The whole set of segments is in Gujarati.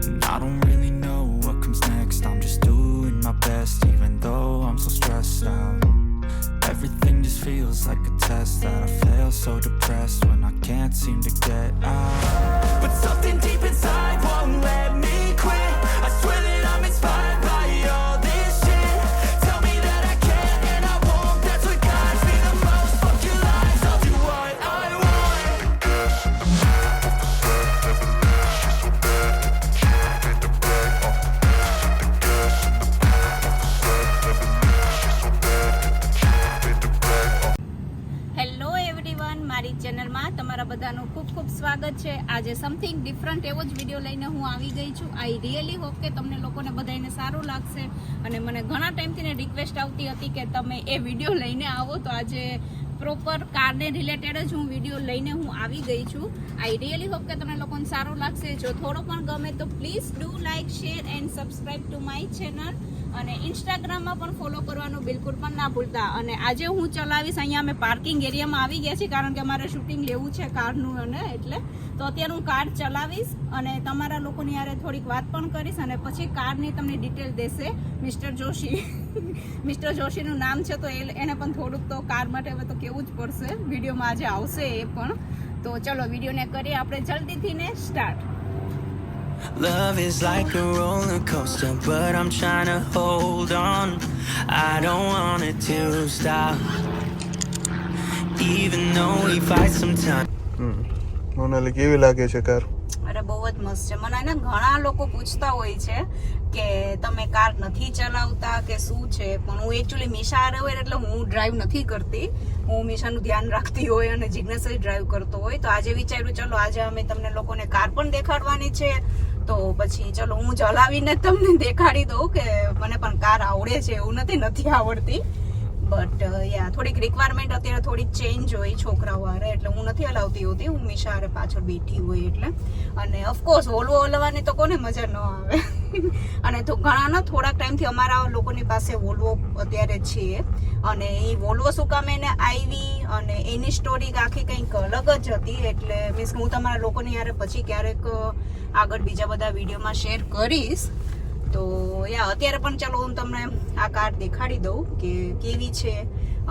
And I don't really know what comes next. I'm just doing my best, even though I'm so stressed out. Everything just feels like a test that I fail, so depressed when I can't seem to get out. But something deep inside won't let me quit. I swear that I'm inspired by all this shit. Tell me that I can and I won't. That's what guides me the most. Fuck your lies, I'll do what I want. Hello everyone, મારી ચેનલમાં તમારા બધાનું ખૂબ ખૂબ સ્વાગત છે. આજે સમથિંગ ડિફરન્ટ એવો જ વિડીયો લઈને હું આવી ગઈ છું. આઈ રિયલી હોપ કે તમને લોકોને બધાને સારું લાગશે. અને મને ઘણા ટાઈમથી ને રિક્વેસ્ટ આવતી હતી કે તમે એ વિડીયો લઈને આવો, તો આજે પ્રોપર કારને રિલેટેડ જ હું વિડીયો લઈને હું આવી ગઈ છું. આઈ રિયલી હોપ કે તમને લોકોને સારું લાગશે. જો થોડો પણ ગમે તો please do like, share and subscribe to my channel. અને ઇન્સ્ટાગ્રામમાં પણ ફોલો કરવાનું બિલકુલ પણ ના ભૂલતા. અને આજે હું ચલાવીશ, અહીંયા અમે પાર્કિંગ એરિયામાં આવી ગયા છીએ કારણ કે અમારે શૂટિંગ લેવું છે કારનું, અને એટલે તો અત્યારે હું કાર ચલાવીશ અને તમારા લોકોની યારે થોડીક વાત પણ કરીશ. અને પછી કારની તમને ડિટેલ દેશે મિસ્ટર જોશી. મિસ્ટર જોશીનું નામ છે તો એને પણ થોડુંક તો કાર માટે હવે તો કેવું જ પડશે. વિડીયોમાં આજે આવશે એ પણ. તો ચલો વિડીયોને કરીએ આપણે જલ્દીથી ને start. Love is like a roller coaster, but I'm trying to hold on. I don't want it to stop, even though we fight sometimes. Monali કેવી લાગે છે કાર? અરે બહુ જ મસ્ત છે. મને એને ઘણા લોકો પૂછતા હોય છે કે તમે કાર નથી ચલાવતા કે શું છે, પણ હું એકચ્યુઅલી મીશા હારે હોય એટલે હું ડ્રાઈવ નથી કરતી. હું મીશાનું ધ્યાન રાખતી હોય અને જિગ્નેશ જ ડ્રાઈવ કરતો હોય. તો આજે વિચાર્યું ચલો આજે અમે તમને લોકોને કાર પણ દેખાડવાની છે, તો પછી ચલો હું ચલાવીને તમને દેખાડી દઉં કે મને પણ કાર આવડે છે. એવું નથી આવડતી, બટ યા થોડીક રિક્વાયરમેન્ટ અત્યારે થોડીક ચેન્જ હોય છોકરાઓ હારે, એટલે હું નથી હલાવતી હોતી. હું મીશા હારે પાછળ બેઠી હોય એટલે. અને ઓફકોર્સ વોલ્વો હલાવવાની તો કોને મજા ન આવે. અને તો ઘણા થોડાક ટાઈમથી અમારા લોકોની પાસે વોલ્વો અત્યારે છે. અને એ વોલ્વો શું કામ એને આવી અને એની સ્ટોરી આખી કંઈક અલગ જ હતી. એટલે મીન્સ હું તમારા લોકોની યારે પછી ક્યારેક આગળ બીજા બધા વિડીયોમાં શેર કરીશ. તો યા અત્યારે પણ ચાલો હું તમને આ કાર દેખાડી દઉં કે કેવી છે.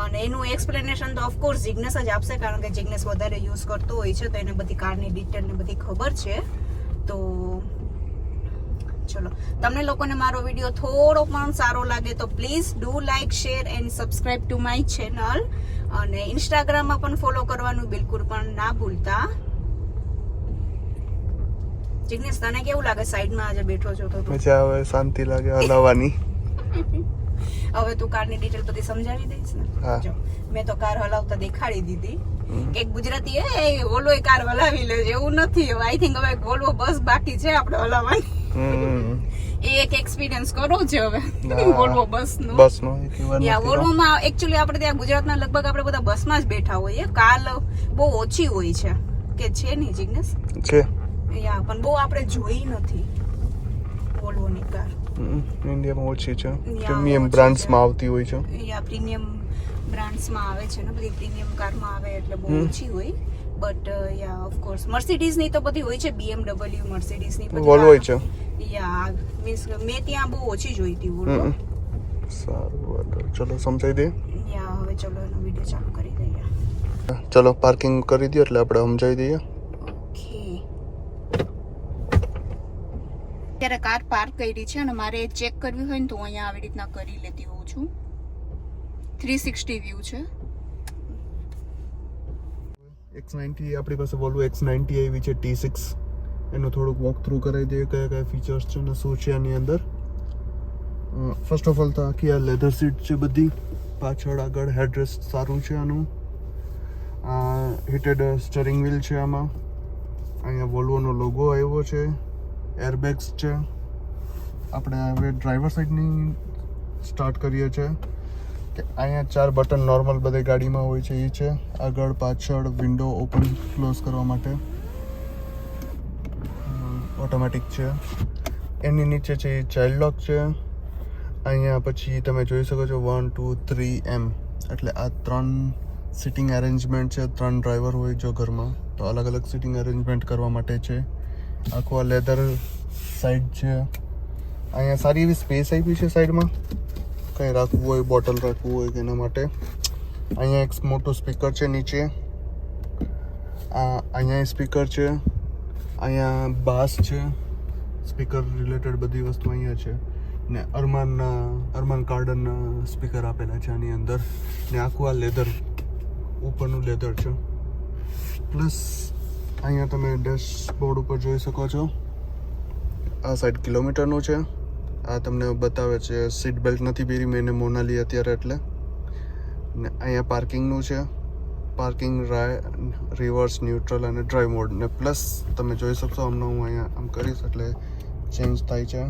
અને એનું એક્સપ્લેનેશન તો ઓફકોર્સ જિગ્નેશ જ આપશે કારણ કે જિગ્નેશ વધારે યુઝ કરતો હોય છે, તો એને બધી કારની ડિટેલ ને બધી ખબર છે. તો ચલો તમને લોકોને મારો વિડીયો થોડો પણ સારો લાગે તો please do like, share and subscribe to my channel. અને ઇન્સ્ટાગ્રામમાં પણ ફોલો કરવાનું બિલકુલ પણ ના ભૂલતા. જિગ્નેશ તને કેવું લાગે સાઈડમાં આજે બેઠો છો તો? મજા આવે, શાંતિ લાગે હલાવવાની. હવે તું કારની ડિટેલ બધી સમજાવી દઈશ ને? જો મેં તો કાર હલાવતા દેખાડી દીધી. એક ગુજરાતી એ વોલ્વો કાર હલાવી લે એવું નથી. હવે આઈ થિંક હવે વોલ્વો બસ બાકી છે આપણે હલાવવાની. એ એક એક્સપિરિયન્સ કરવો છે હવે વોલ્વો બસનો. યા વોલ્વોમાં એકચ્યુઅલી આપણે ત્યાં ગુજરાતના લગભગ આપણે બધા બસમાં જ બેઠા હોઈએ. કાર બહુ ઓછી હોય છે કે છે નહીં જિગ્નેશ? છે યા, પણ બહુ આપણે જોઈ નથી વોલ્વોની કાર. ઇન્ડિયામાં ઓછી છે, પ્રીમિયમ બ્રાન્ડ્સમાં આવતી હોય છે. યા પ્રીમિયમ બ્રાન્ડ્સમાં આવે છે ને, બધી પ્રીમિયમ કારમાં આવે એટલે બહુ ઓછી હોય. But yeah of course Mercedes ની તો બધી હોય છે, BMW મર્સિડીઝ ની બધી વોલ્વો છે. યા મીન્સ મેં ત્યાં બહુ ઓછી જોઈ હતી વોલ્વો. સારું, ચલો સમજાઈ દે. યા હવે ચલો એનો વિડિયો ચાલુ કરી દઈએ. ચલો પાર્કિંગ કરી દો એટલે આપણે સમજાઈ દઈએ. અત્યારે કાર પાર્ક કરી છે અને મારે ચેક કરવી હોય ને તો અહીંયા આવી રીતના કરી લેતી હોઉં છું. 360 વ્યૂ છે. X90 આપણી પાસે Volvo X90 આવી છે T6. એનું થોડુંક વોક થ્રુ કરાવી દઈએ કયા ફીચર્સ છે ને શું છે આની અંદર. ફર્સ્ટ ઓફ ઓલ તો આખી આ લેધર સીટ છે બધી. પાછળ આગળ હેડરેસ્ટ સારું છે આનું. હીટેડ સ્ટીયરિંગ વ્હીલ છે આમાં. અહીંયા વોલ્વોનો લોગો આવ્યો છે. એરબેગ્સ છે. આપણે હવે ડ્રાઈવર સાઈડની સ્ટાર્ટ કરીએ છીએ કે અહીંયા 4 બટન નોર્મલ બધી ગાડીમાં હોય છે. એ છે આગળ પાછળ વિન્ડો ઓપન ક્લોઝ કરવા માટે, ઓટોમેટિક છે. એની નીચે છે ચાઇલ્ડ લોક છે. અહીંયા પછી તમે જોઈ શકો છો 1 2 3 એમ, એટલે આ 3 સિટિંગ એરેન્જમેન્ટ છે. 3 ડ્રાઈવર હોય જો ઘરમાં તો અલગ અલગ સિટિંગ એરેન્જમેન્ટ કરવા માટે છે. આખો આ લેધર સાઈડ છે. અહીંયા સારી એવી સ્પેસ આપી છે સાઈડમાં, કંઈ રાખવું હોય, બોટલ રાખવું હોય કે એના માટે. અહીંયા એક મોટું સ્પીકર છે નીચે. અહીંયા સ્પીકર છે, અહીંયા બાસ છે, સ્પીકર રિલેટેડ બધી વસ્તુ અહીંયા છે. ને અરમાન કાર્ડનના સ્પીકર આપેલા છે આની અંદર. ને આખું આ લેધર, ઉપરનું લેધર છે. પ્લસ અહીંયા તમે ડેશબોર્ડ ઉપર જોઈ શકો છો, આ સાઈડ કિલોમીટરનું છે. આ તમને બતાવે છે સીટ બેલ્ટ નથી પહેરી મેં મોનાલી અત્યારે એટલે. ને અહીંયા પાર્કિંગનું છે, પાર્કિંગ રિવર્સ, ન્યુટ્રલ અને ડ્રાઈવ મોડ. ને પ્લસ તમે જોઈ શકશો, હમણાં હું અહીંયા આમ કરીશ એટલે ચેન્જ થાય છે,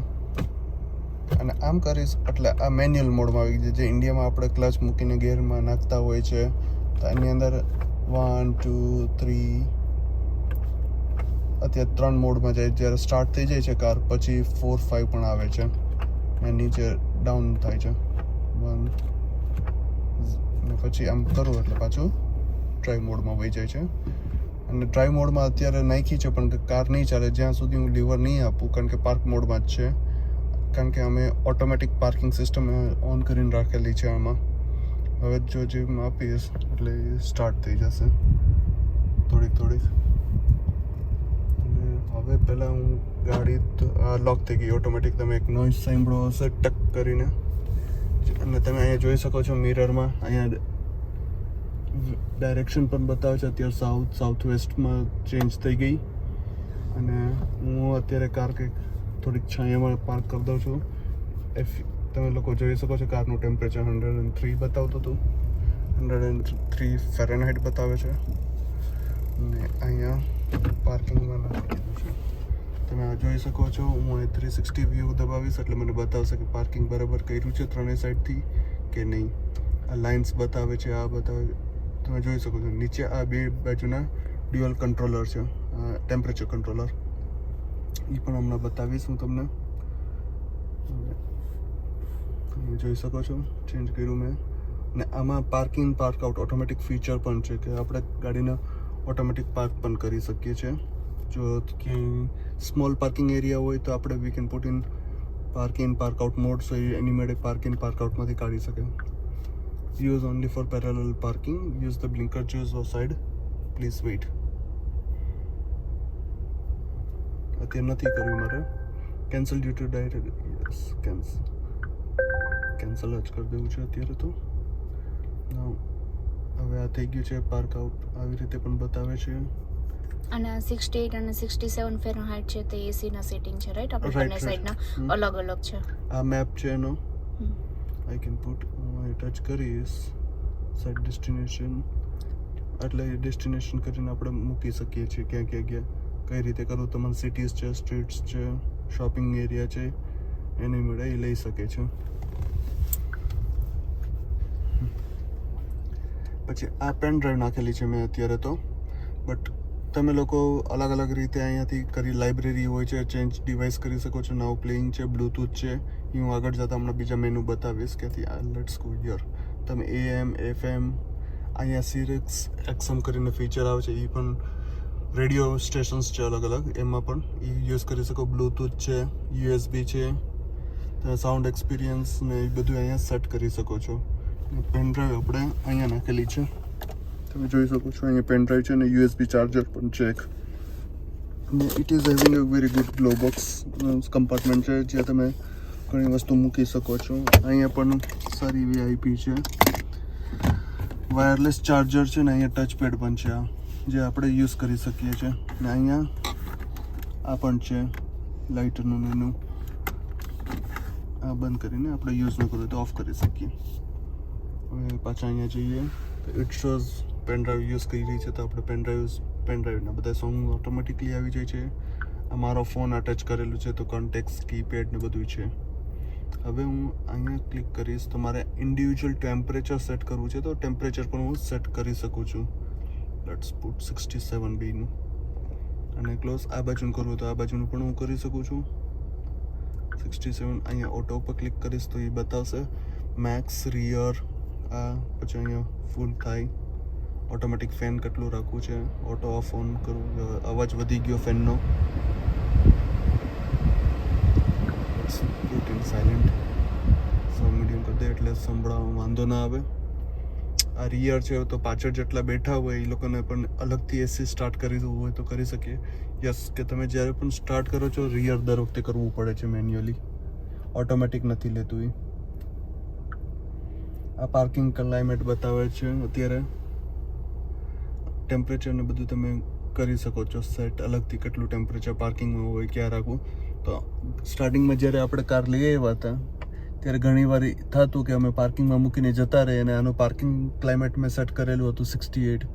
અને આમ કરીશ એટલે આ મેન્યુઅલ મોડમાં આવી ગઈ છે. જે ઇન્ડિયામાં આપણે ક્લચ મૂકીને ગેરમાં નાખતા હોય છે, તો એની અંદર 1 2 3 અત્યારે 3 મોડમાં જાય. જ્યારે સ્ટાર્ટ થઈ જાય છે કાર, પછી 4 5 પણ આવે છે, અને નીચે ડાઉન થાય છે 1, અને પછી આમ કરું એટલે પાછું ડ્રાઈવ મોડમાં વહી જાય છે. અને ડ્રાઈવ મોડમાં અત્યારે નાખી છે, પણ કાર નહીં ચાલે જ્યાં સુધી હું લીવર નહીં આપું, કારણ કે પાર્ક મોડમાં જ છે. કારણ કે અમે ઓટોમેટિક પાર્કિંગ સિસ્ટમ ઓન કરીને રાખેલી છે આમાં. હવે જો જેમ આપીશ એટલે સ્ટાર્ટ થઈ જશે થોડીક. અને હવે પહેલાં હું ગાડી લોક થઈ ગઈ ઓટોમેટિક. તમે એક નોઇઝ સાંભળો હશે ટક કરીને. અને તમે અહીંયા જોઈ શકો છો મિરરમાં, અહીંયા ડાયરેક્શન પણ બતાવે છે. અત્યારે સાઉથ વેસ્ટમાં ચેન્જ થઈ ગઈ. અને હું અત્યારે કાર કંઈક થોડીક છાયામાં પાર્ક કરી દઉં છું. તમે લોકો જોઈ શકો છો કારનું ટેમ્પરેચર 103 બતાવતું હતું, 103 ફેરનહાઇટ બતાવે છે. અને અહીંયા પાર્કિંગમાં નાખી દીધું છે. તમે આ જોઈ શકો છો. હું અહીં 360 વ્યૂ દબાવીશ એટલે મને બતાવશે કે પાર્કિંગ બરાબર કર્યું છે ત્રણેય સાઈડથી કે નહીં. આ લાઇન્સ બતાવે છે, આ બતાવે. તમે જોઈ શકો છો નીચે આ બે બાજુના ડ્યુઅલ કંટ્રોલર છે, ટેમ્પરેચર કંટ્રોલર. એ પણ હમણાં બતાવીશ હું તમને. તમે જોઈ શકો છો ચેન્જ કર્યું મેં. ને આમાં parking park out automatic feature પણ છે કે આપણે ગાડીને ઓટોમેટિક પાર્ક પણ કરી શકીએ છીએ. જો ક્યાંય સ્મોલ પાર્કિંગ એરિયા હોય તો આપણે we can put in park in park out mode, so એની મેળે પાર્ક ઇન પાર્ક આઉટમાંથી કાઢી શકે. Use only for parallel parking, use the blinker choose your side, please wait. અત્યારે નથી કરવું મારે. Cancel due to direct, yes cancel જ કરી દેવું છે અત્યારે તો. હવે આ થઈ ગયું છે પાર્ક આઉટ. આવી રીતે પણ બતાવે છે. અને 68 અને 67 ફેરનહાઇટ છે તે એસી ના સેટિંગ છે, રાઈટ? આપણે બંને સાઈડના અલગ અલગ છે. આ મેપ છે એનો. આઈ કેન પુટ, હું ટચ કરીશ સેટ ડેસ્ટિનેશન, એટલે ડેસ્ટિનેશન કરીને આપણે મૂકી શકીએ છીએ ક્યાં કઈ રીતે કરવું. તમારે સિટીઝ છે, સ્ટ્રીટ્સ છે, શોપિંગ એરિયા છે, એની મેળે એ લઈ શકે છે. પછી આ પેન ડ્રાઈવ નાખેલી છે મેં અત્યારે તો. બટ તમે લોકો અલગ અલગ રીતે અહીંયાથી કરી, લાઇબ્રેરી હોય છે, ચેન્જ ડિવાઇસ કરી શકો છો. નાવ પ્લેઇંગ છે, બ્લૂટૂથ છે. એ હું આગળ જતાં હમણાં બીજા મેનુ બતાવીશ ક્યાંથી. Let's go here. તમે AM FM, અહીંયા સિરિક્સ XM કરીને ફીચર આવે છે. એ પણ રેડિયો સ્ટેશન્સ છે અલગ અલગ, એમાં પણ એ યુઝ કરી શકો. બ્લૂટૂથ છે, USB છે, તમે સાઉન્ડ એક્સપિરિયન્સ ને એ બધું અહીંયા સેટ કરી શકો છો. પેન ડ્રાઈવ આપણે અહીંયા નાખેલી છે, તમે જોઈ શકો છો. અહીંયા પેન ડ્રાઈવ છે અને USB ચાર્જર પણ છે એક. It is having a very good glow box compartment છે, જ્યાં તમે ઘણી વસ્તુ મૂકી શકો છો. અહીંયા પણ સારી એવી IP છે, વાયરલેસ ચાર્જર છે ને અહીંયા ટચ પેડ પણ છે, જે આપણે યુઝ કરી શકીએ છીએ. ને અહીંયા આ પણ છે લાઇટરનું મેનુ. આ બંધ કરીને આપણે યુઝ ન કરવું તો ઓફ કરી શકીએ. હવે પાછા અહીંયા જઈએ તો it shows pen drive use કરી રહી છે, તો આપણે પેન ડ્રાઈવના બધા સોંગ ઓટોમેટિકલી આવી જાય છે. આ મારો ફોન આ ટચ કરેલું છે તો કોન્ટેક્ટ્સ, કીપેડ ને બધું છે. હવે હું અહીંયા ક્લિક કરીશ તો મારે ઇન્ડિવિજ્યુઅલ ટેમ્પરેચર સેટ કરવું છે, તો ટેમ્પરેચર પણ હું સેટ કરી શકું છું. Let's put 67 બીનું. અને ક્લોઝ આ બાજુનું કરવું તો આ બાજુનું પણ હું કરી શકું છું. 67 અહીંયા ઓટો ઉપર ક્લિક કરીશ તો એ બતાવશે મેક્સ, રિયર. આ પછી અહીંયા ફૂલ થાય. ઓટોમેટિક ફેન કેટલું રાખવું છે, ઓટો ઓફ ઓન કરવું. અવાજ વધી ગયો ફેનનો. સંભળાવવામાં વાંધો ના આવે. આ રિયર છે તો પાછળ જેટલા બેઠા હોય એ લોકોને પણ અલગથી એસી સ્ટાર્ટ કરી દેવું હોય તો કરી શકીએ. યસ કે તમે જ્યારે પણ સ્ટાર્ટ કરો છો રિયર દર વખતે કરવું પડે છે મેન્યુઅલી, ઓટોમેટિક નથી લેતું એ. આ પાર્કિંગ ક્લાઇમેટ બતાવે છે અત્યારે, ટેમ્પરેચર ને બધું તમે કરી શકો છો સેટ અલગથી, કેટલું ટેમ્પરેચર પાર્કિંગમાં હોય ક્યાં રાખવું. તો સ્ટાર્ટિંગમાં જ્યારે આપણે કાર લઈ આવ્યા હતા ત્યારે ઘણી વાર થતું કે અમે પાર્કિંગમાં મૂકીને જતા રહીએ અને આનું પાર્કિંગ ક્લાઇમેટ મેં સેટ કરેલું હતું 68,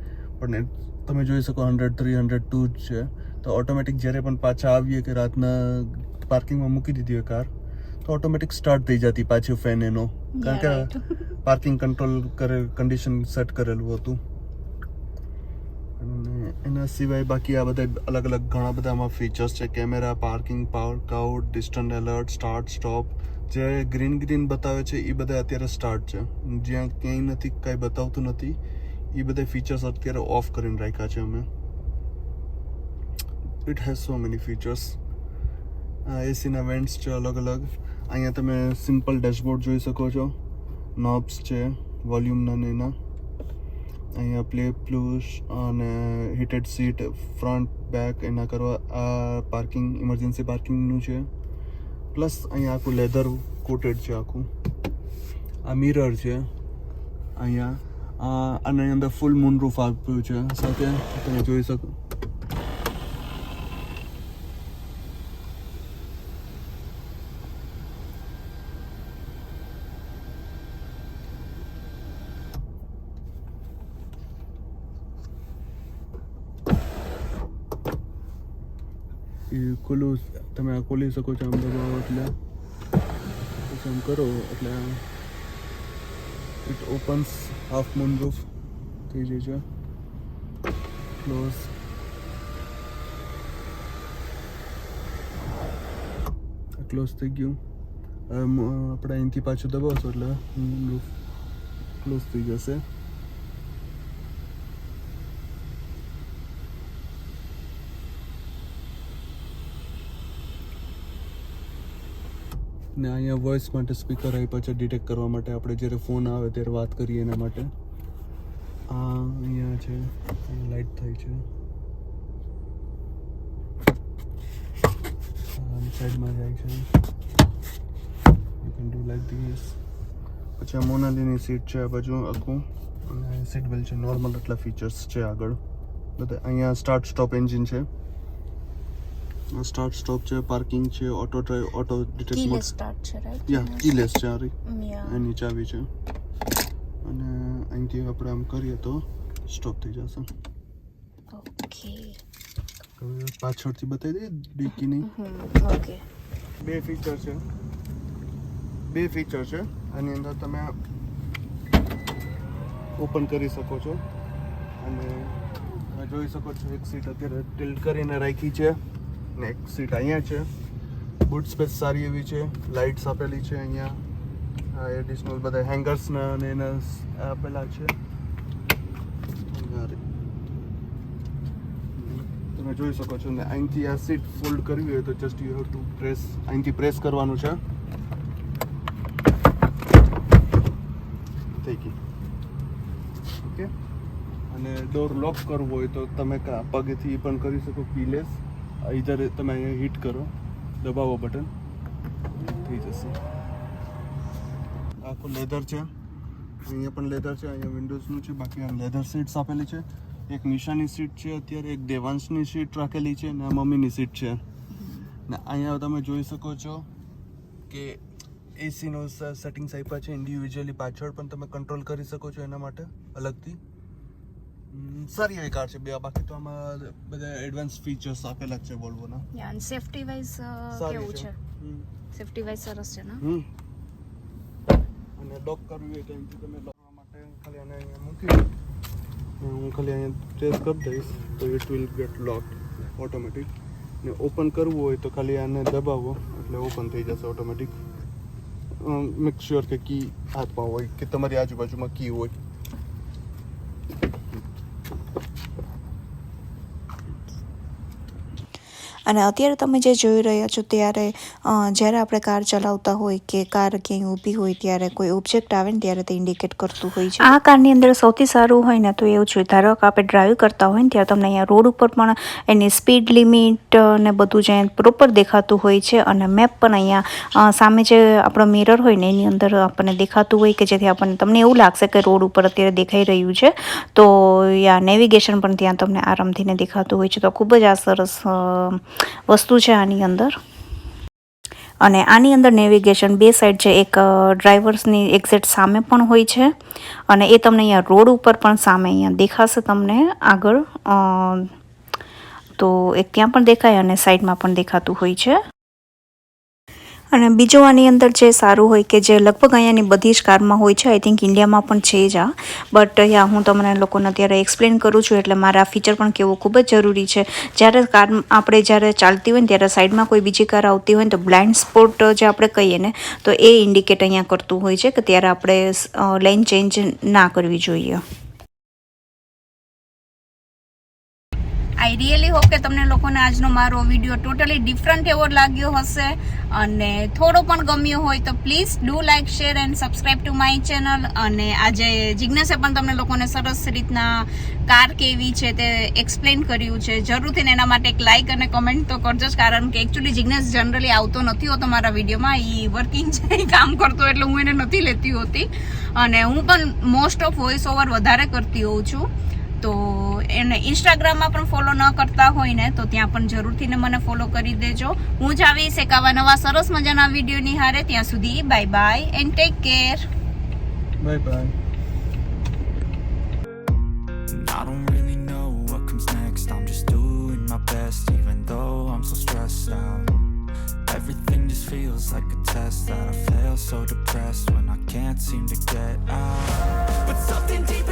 પણ તમે જોઈ શકો 103, 102 જ છે. તો ઓટોમેટિક જ્યારે પણ પાછા આવીએ કે રાતના પાર્કિંગમાં મૂકી દીધી હોય કાર તો ઓટોમેટિક સ્ટાર્ટ થઈ જતી પાછી ફેન એનો, કારણ કે પાર્કિંગ કંટ્રોલ કન્ડિશન સેટ કરેલું હતું. અને એના સિવાય બાકી આ બધા અલગ અલગ ઘણા બધા આમાં ફીચર્સ છે. Camera, parking, power cout, distant alert, start stop. જે ગ્રીન બતાવે છે એ બધા અત્યારે સ્ટાર્ટ છે, જ્યાં ક્યાંય નથી કાંઈ બતાવતું નથી એ બધા ફીચર્સ અત્યારે ઓફ કરીને રાખ્યા છે અમે. It has so many features. એસીના વેન્ટ્સ છે અલગ અલગ. અહીંયા તમે સિમ્પલ ડેશબોર્ડ જોઈ શકો છો, નોબ્સ છે વોલ્યુમના ને એના. અહીંયા પ્લે પ્લસ અને હીટેડ સીટ ફ્રન્ટ બેક એના કરવા. આ પાર્કિંગ ઇમરજન્સી પાર્કિંગનું છે. પ્લસ અહીંયા આખું લેધર કોટેડ છે આખું. આ મિરર છે અહીંયા, અને અંદર ફૂલ મૂન રૂફ આપ્યું છે સાથે, તમે જોઈ શકો. એ ખુલ્લું તમે આ ખોલી શકો છો આમ દબાવો એટલે, પછી આમ કરો એટલે it opens, half moon roof થઈ જાય છે. ક્લોઝ. ક્લોઝ થઈ ગયું. આપણે અહીંથી પાછું દબાવશો એટલે મૂન રૂફ ક્લોઝ થઈ જશે. ને અહીંયા વોઇસ માટે સ્પીકર આપ્યા છે ડિટેક્ટ કરવા માટે, આપણે જ્યારે ફોન આવે ત્યારે વાત કરીએ એના માટે. અહીંયા છે, અહીંયા લાઇટ થાય છે. સાઈડમાં જાય છે. You can do like this. પછી આ મોનાલીની સીટ છે આ બાજુ આખું, અને સીટ બેલ્ટ છે નોર્મલ. એટલા ફીચર્સ છે આગળ બધા. અહીંયા સ્ટાર્ટ સ્ટોપ એન્જિન છે, સ્ટાર્ટ સ્ટોપ છે, પાર્કિંગ છે, auto drive, auto detach mode, start છે રાઈટ. યા કીલેસ છે આ એની ચાવી છે. અને અહીંથી આપણે આમ કરીએ તો સ્ટોપ થઈ જશે. ઓકે, હવે પાછળથી બતાવી દઈએ ડીકીની. ઓકે, બે ફીચર છે આની અંદર. તમે ઓપન કરી શકો છો અને તમે જોઈ શકો છો એક સીટ અત્યારે ટિલ્ટ કરીને રાખી છે ને એક સીટ અહીંયા છે. બૂટ સ્પેસ સારી એવી છે, લાઇટ્સ આપેલી છે અહીંયા. આ એડિશનલ બધા હેંગર્સના અને એના આપેલા છે. તમે જોઈ શકો છો. ને અહીંથી આ સીટ ફોલ્ડ કરવી હોય તો just you have to press, અહીંથી પ્રેસ કરવાનું છે. થઈ ગઈ. ઓકે. અને ડોર લોક કરવો હોય તો તમે પગેથી પણ કરી શકો, કીલેસ. ઇધર તમે અહીંયા હિટ કરો, દબાવો બટન, થઈ જશે. આખું લેધર છે, અહીંયા પણ લેધર છે, અહીંયા વિન્ડોઝનું છે. બાકી આ લેધર સીટ્સ આપેલી છે. એક નિશાની સીટ છે અત્યારે, એક દેવાંશની સીટ રાખેલી છે, ને આ મમ્મીની સીટ છે. ને અહીંયા તમે જોઈ શકો છો કે એસીનો સેટિંગ્સ આપ્યા છે ઇન્ડિવિજ્યુઅલી. પાછળ પણ તમે કંટ્રોલ કરી શકો છો એના માટે અલગથી. સારી એવી કાર છે બે. બાકી તો આમાં બધા એડવાન્સ ફીચર્સ આપેલા જ છે વોલ્વોના. અને સેફટી વાઇઝ કેવું છે? સેફટી વાઇઝ સરસ છે ને. અને લોક કરવું હોય તો અહીંથી તમે લોક કરવા માટે ખાલી આને અહીંયા મૂકી, હું ખાલી અહીંયા પ્રેસ કરી દઈશ તો it will get lock automatic. ને ઓપન કરવું હોય તો ખાલી આને દબાવો એટલે ઓપન થઈ જશે ઓટોમેટિક. મેક શ્યોર કે કી હાથમાં હોય કે તમારી આજુબાજુમાં કી હોય. અને અત્યારે તમે જે જોઈ રહ્યા છો ત્યારે જ્યારે આપણે કાર ચલાવતા હોય કે કાર ક્યાંય ઊભી હોય ત્યારે કોઈ ઓબ્જેક્ટ આવે ને ત્યારે તે ઇન્ડિકેટ કરતું હોય છે. આ કારની અંદર સૌથી સારું હોય ને તો એવું છે, ધારો કે આપણે ડ્રાઈવ કરતા હોય ને ત્યારે તમને અહીંયા રોડ ઉપર પણ એની સ્પીડ લિમિટ ને બધું જ પ્રોપર દેખાતું હોય છે અને મેપ પણ અહીંયા સામે જે આપણો મિરર હોય ને એની અંદર આપણને દેખાતું હોય કે જેથી આપણને તમને એવું લાગશે કે રોડ ઉપર અત્યારે દેખાઈ રહ્યું છે. તો યા નેવિગેશન પણ ત્યાં તમને આરામથી દેખાતું હોય છે. તો ખૂબ જ આ સરસ વસ્તુ છે આની અંદર. અને આની અંદર નેવિગેશન બે સાઈડ છે, એક ડ્રાઈવર્સની એક્ઝેક્ટ સામે પણ હોય છે અને એ તમને અહીંયા રોડ ઉપર પણ સામે અહીંયા દેખાશે તમને આગળ. તો એક ત્યાં પણ દેખાય અને સાઈડમાં પણ દેખાતું હોય છે. અને બીજું આની અંદર જે સારું હોય કે જે લગભગ અહીંયાની બધી જ કારમાં હોય છે, આઈ થિંક ઇન્ડિયામાં પણ છે જ આ, બટ યા હું તમને લોકોને અત્યારે એક્સપ્લેન કરું છું એટલે મારે આ ફીચર પણ કહેવું ખૂબ જ જરૂરી છે. જ્યારે કાર આપણે જ્યારે ચાલતી હોય ને ત્યારે સાઈડમાં કોઈ બીજી કાર આવતી હોય ને તો બ્લાઇન્ડ સ્પોટ જે આપણે કહીએ ને તો એ ઇન્ડિકેટ અહીંયા કરતું હોય છે કે ત્યારે આપણે લેન ચેન્જ ના કરવી જોઈએ. આઈ રિયલી હોપ કે તમને લોકોને આજનો મારો વિડીયો ટોટલી ડિફરન્ટ એવો લાગ્યો હશે અને થોડો પણ ગમ્યો હોય તો please do like, share and subscribe to my channel. અને આજે જિજ્ઞેસે પણ તમને લોકોને સરસ રીતના કાર કેવી છે તે એક્સપ્લેન કર્યું છે. જરૂરથી એના માટે એક લાઇક અને કમેન્ટ તો કરજો જ, કારણ કે એકચ્યુઅલી જિજ્ઞેસ જનરલી આવતો નથી હોતો મારા વિડીયોમાં. એ વર્કિંગ છે, એ કામ કરતો એટલે હું એને નથી લેતી હોતી અને હું પણ મોસ્ટ ઓફ વોઇસ ઓવર વધારે કરતી હોઉં છું. તો એને ઇન્સ્ટાગ્રામમાં પણ ફોલો ન કરતા હોય ને તો ત્યાં પણ જરૂરથી મને ફોલો કરી દેજો. હું જ આવીશ એક આવા નવા સરસ મજાના વિડીયો નિહારે. ત્યાં સુધી bye bye and take care. Bye bye. I don't really know what comes next. I'm just doing my best, even though I'm so stressed out. Everything just feels like a test that I fail, so depressed when I can't seem to get out. But something deep